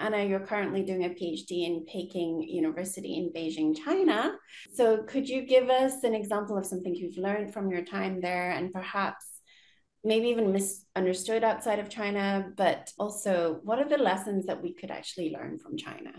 Anna, you're currently doing a PhD in Peking University in Beijing, China. So could you give us an example of something you've learned from your time there and perhaps maybe even misunderstood outside of China, but also what are the lessons that we could actually learn from China,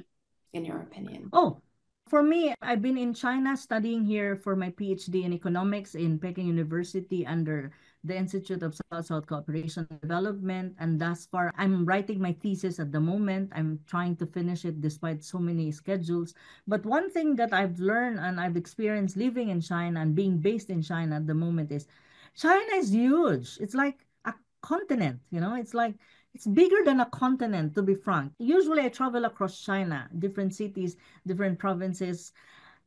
in your opinion? Oh, for me, I've been in China studying here for my PhD in economics in Peking University under the Institute of South-South Cooperation and Development. And thus far, I'm writing my thesis at the moment. I'm trying to finish it despite so many schedules. But one thing that I've learned and I've experienced living in China and being based in China at the moment is China is huge. It's like a continent, it's bigger than a continent, to be frank. Usually I travel across China, different cities, different provinces,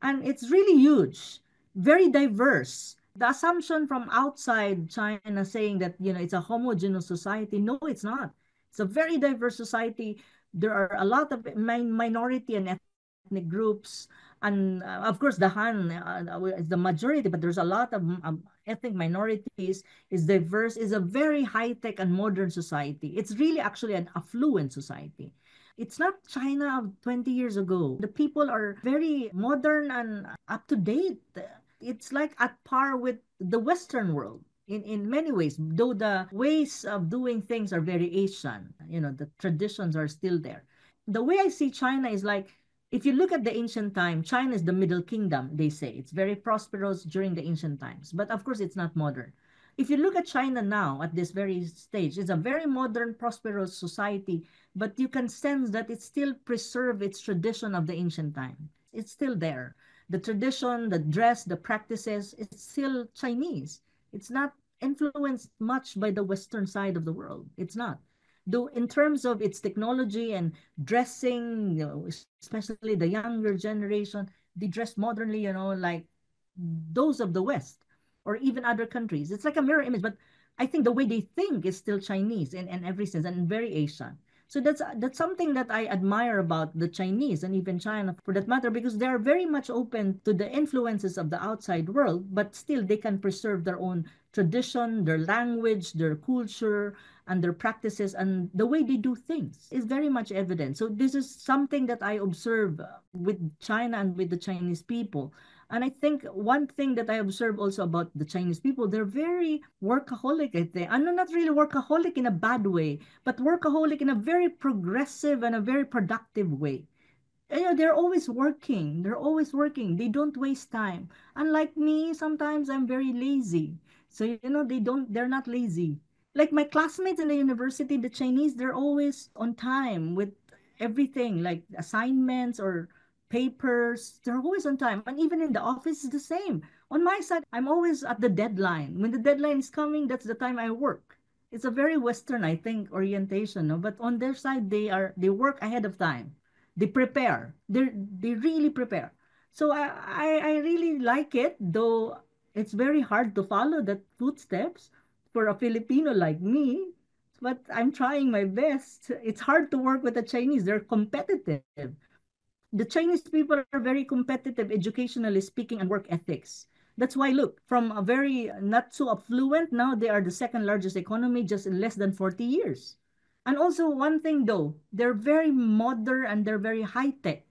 and it's really huge, very diverse. The assumption from outside China saying that, it's a homogeneous society, no, it's not. It's a very diverse society. There are a lot of minority and ethnic groups. And of course, the Han is the majority, but there's a lot of ethnic minorities, is diverse, is a very high-tech and modern society. It's really actually an affluent society. It's not China of 20 years ago. The people are very modern and up to date. It's like at par with the Western world in many ways, though the ways of doing things are very Asian. The traditions are still there. The way I see China is like, if you look at the ancient time, China is the Middle Kingdom, they say. It's very prosperous during the ancient times. But of course, it's not modern. If you look at China now, at this very stage, it's a very modern, prosperous society, but you can sense that it still preserves its tradition of the ancient time. It's still there. The tradition, the dress, the practices, it's still Chinese. It's not influenced much by the Western side of the world. It's not. Though in terms of its technology and dressing, especially the younger generation, they dress modernly, like those of the West or even other countries. It's like a mirror image, but I think the way they think is still Chinese in every sense and very Asian. So that's something that I admire about the Chinese and even China for that matter, because they are very much open to the influences of the outside world, but still they can preserve their own tradition, their language, their culture, and their practices, and the way they do things is very much evident. So this is something that I observe with China and with the Chinese people. And I think one thing that I observe also about the Chinese people, they're very workaholic, I think. And not really workaholic in a bad way, but workaholic in a very progressive and a very productive way. They're always working. They're always working. They don't waste time. Unlike me, sometimes I'm very lazy. So, they're not lazy. Like my classmates in the university, the Chinese, they're always on time with everything, like assignments or papers. They're always on time. And even in the office, it's the same. On my side, I'm always at the deadline. When the deadline is coming, that's the time I work. It's a very Western, I think, orientation. No? But on their side, they work ahead of time. They prepare. They really prepare. So I really like it, though it's very hard to follow that footsteps for a Filipino like me. But I'm trying my best. It's hard to work with the Chinese. They're competitive. The Chinese people are very competitive, educationally speaking, and work ethics. That's why, look, from a very not so affluent, now they are the second largest economy just in less than 40 years. And also, one thing though, they're very modern and they're very high tech.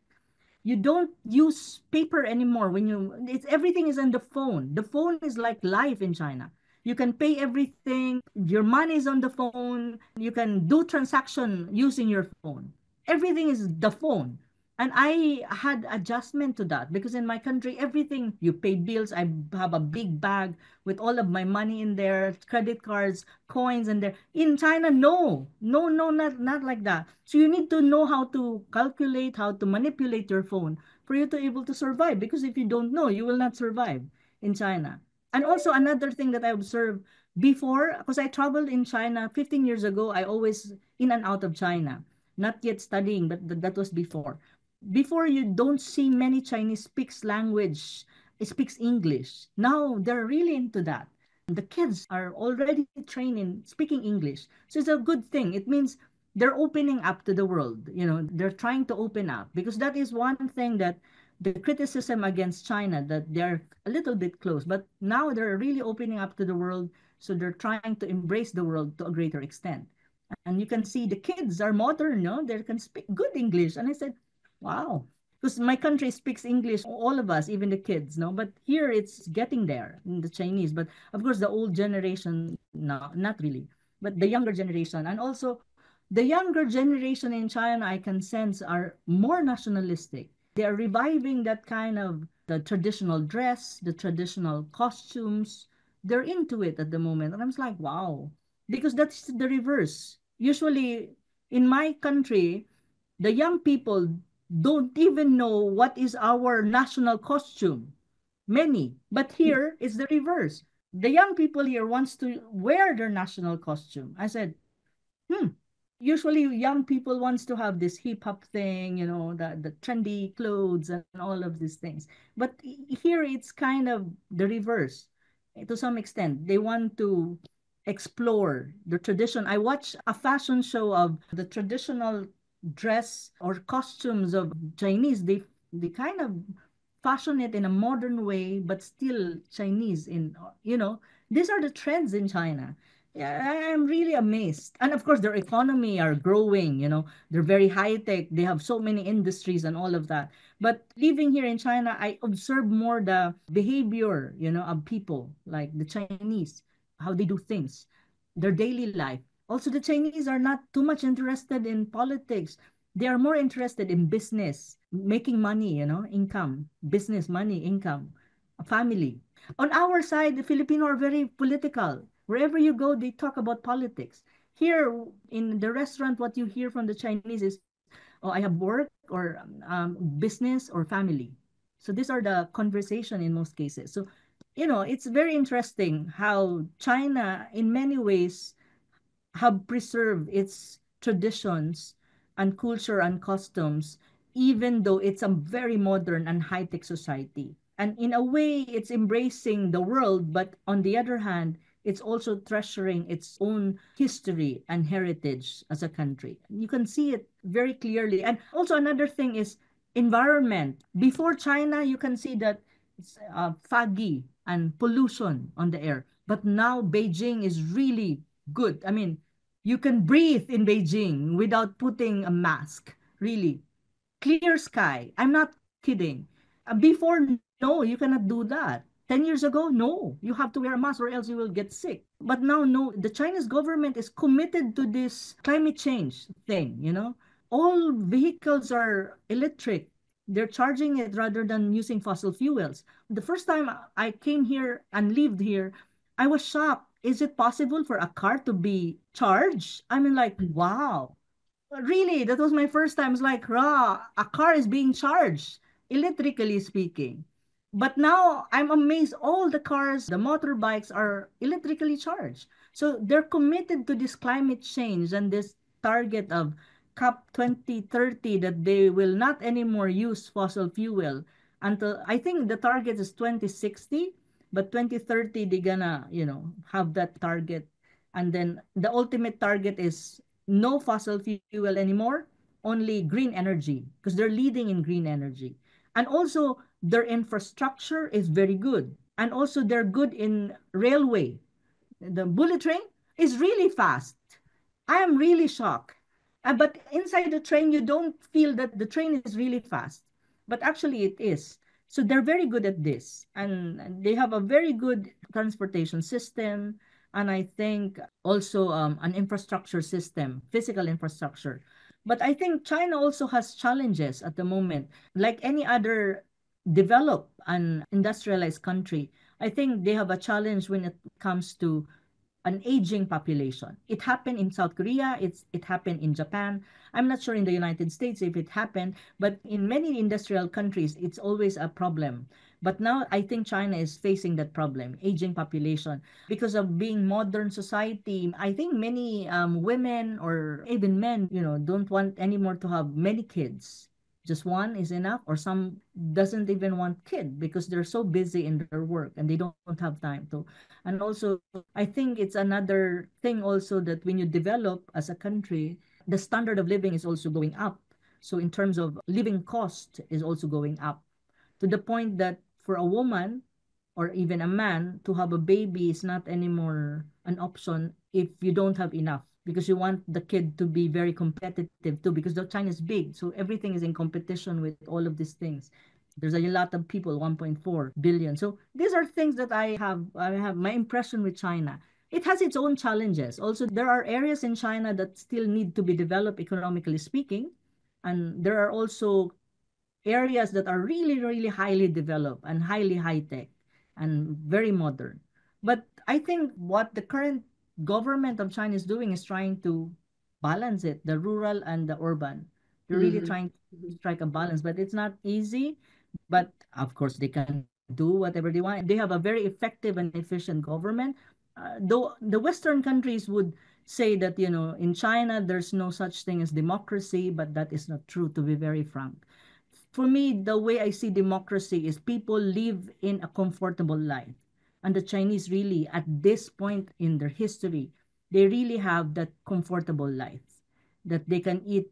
You don't use paper anymore when it's everything is on the phone. The phone is like life in China. You can pay everything, your money is on the phone, you can do transaction using your phone. Everything is the phone. And I had adjustment to that because in my country, everything you pay bills. I have a big bag with all of my money in there, credit cards, coins in there. In China, no, no, no, not like that. So you need to know how to calculate, how to manipulate your phone for you to able to survive. Because if you don't know, you will not survive in China. And also another thing that I observed before, because I traveled in China 15 years ago, I always in and out of China, not yet studying, but that was before. Before you don't see many Chinese speaks English. Now they're really into that. The kids are already trained in speaking English. So it's a good thing. It means they're opening up to the world. They're trying to open up because that is one thing that the criticism against China that they're a little bit close, but now they're really opening up to the world. So they're trying to embrace the world to a greater extent. And you can see the kids are modern, no? They can speak good English. And I said, wow. Because my country speaks English, all of us, even the kids, no? But here it's getting there in the Chinese. But of course, the old generation, no, not really. But the younger generation. And also, the younger generation in China, I can sense, are more nationalistic. They are reviving that kind of the traditional dress, the traditional costumes. They're into it at the moment. And I'm just like, wow, because that's the reverse. Usually in my country, the young people don't even know what is our national costume. Many. But here it's the reverse. The young people here wants to wear their national costume. I said, hmm. Usually young people wants to have this hip hop thing, the trendy clothes and all of these things. But here it's kind of the reverse. To some extent, they want to explore the tradition. I watched a fashion show of the traditional dress or costumes of Chinese. They kind of fashion it in a modern way, but still Chinese these are the trends in China. Yeah, I'm really amazed. And of course, their economy are growing, they're very high tech. They have so many industries and all of that. But living here in China, I observe more the behavior, of people, like the Chinese, how they do things, their daily life. Also, the Chinese are not too much interested in politics. They are more interested in business, making money, income, business, money, income, a family. On our side, the Filipino are very political. Wherever you go, they talk about politics. Here in the restaurant, what you hear from the Chinese is, oh, I have work or business or family. So these are the conversation in most cases. So, it's very interesting how China, in many ways, have preserved its traditions and culture and customs, even though it's a very modern and high-tech society. And in a way, it's embracing the world, but on the other hand, it's also treasuring its own history and heritage as a country. You can see it very clearly. And also another thing is environment. Before China, you can see that it's foggy and pollution on the air. But now Beijing is really good. I mean, you can breathe in Beijing without putting a mask. Really. Clear sky. I'm not kidding. Before, no, you cannot do that. 10 years ago, no, you have to wear a mask or else you will get sick. But now, no, the Chinese government is committed to this climate change thing. All vehicles are electric. They're charging it rather than using fossil fuels. The first time I came here and lived here, I was shocked. Is it possible for a car to be charged? I mean, like, wow. Really, that was my first time. It's like, raw, a car is being charged, electrically speaking. But now I'm amazed all the cars, the motorbikes are electrically charged. So they're committed to this climate change and this target of COP 2030 that they will not anymore use fossil fuel until I think the target is 2060, but 2030 they're gonna, have that target. And then the ultimate target is no fossil fuel anymore, only green energy, because they're leading in green energy. And also, their infrastructure is very good. And also, they're good in railway. The bullet train is really fast. I am really shocked. But inside the train, you don't feel that the train is really fast. But actually, it is. So they're very good at this. And they have a very good transportation system. And I think also an infrastructure system, physical infrastructure. But I think China also has challenges at the moment. Like any other developed and industrialized country, I think they have a challenge when it comes to an aging population. It happened in South Korea, it happened in Japan. I'm not sure in the United States if it happened, but in many industrial countries, it's always a problem. But now I think China is facing that problem, aging population, because of being modern society. I think many women or even men, don't want anymore to have many kids. Just one is enough, or some doesn't even want kid because they're so busy in their work and they don't have time to. And also, I think it's another thing also that when you develop as a country, the standard of living is also going up. So in terms of living cost is also going up to the point that for a woman or even a man to have a baby is not anymore an option if you don't have enough. because you want the kid to be very competitive too, because the China is big, so everything is in competition with all of these things. There's a lot of people, 1.4 billion. So these are things that I have my impression with China. It has its own challenges. Also, there are areas in China that still need to be developed economically speaking. And there are also areas that are really, really highly developed and highly high tech and very modern. But I think what the current government of China is doing is trying to balance it, the rural and the urban. They're really Mm-hmm. trying to strike a balance, but it's not easy. But of course, they can do whatever they want. They have a very effective and efficient government. Though the Western countries would say that, in China, there's no such thing as democracy, but that is not true, to be very frank. For me, the way I see democracy is people live in a comfortable life. And the Chinese really, at this point in their history, they really have that comfortable life that they can eat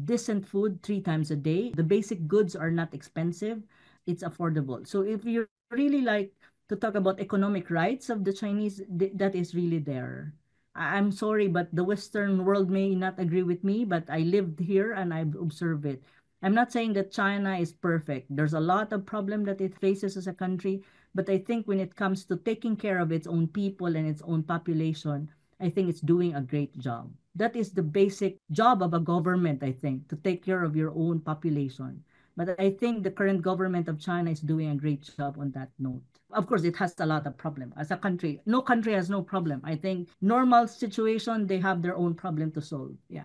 decent food 3 times a day. The basic goods are not expensive. It's affordable. So if you really like to talk about economic rights of the Chinese, that is really there. I'm sorry, but the Western world may not agree with me, but I lived here and I've observed it. I'm not saying that China is perfect. There's a lot of problem that it faces as a country, but I think when it comes to taking care of its own people and its own population, I think it's doing a great job. That is the basic job of a government, I think, to take care of your own population. But I think the current government of China is doing a great job on that note. Of course, it has a lot of problem. As a country, no country has no problem. I think normal situation, they have their own problem to solve. Yeah.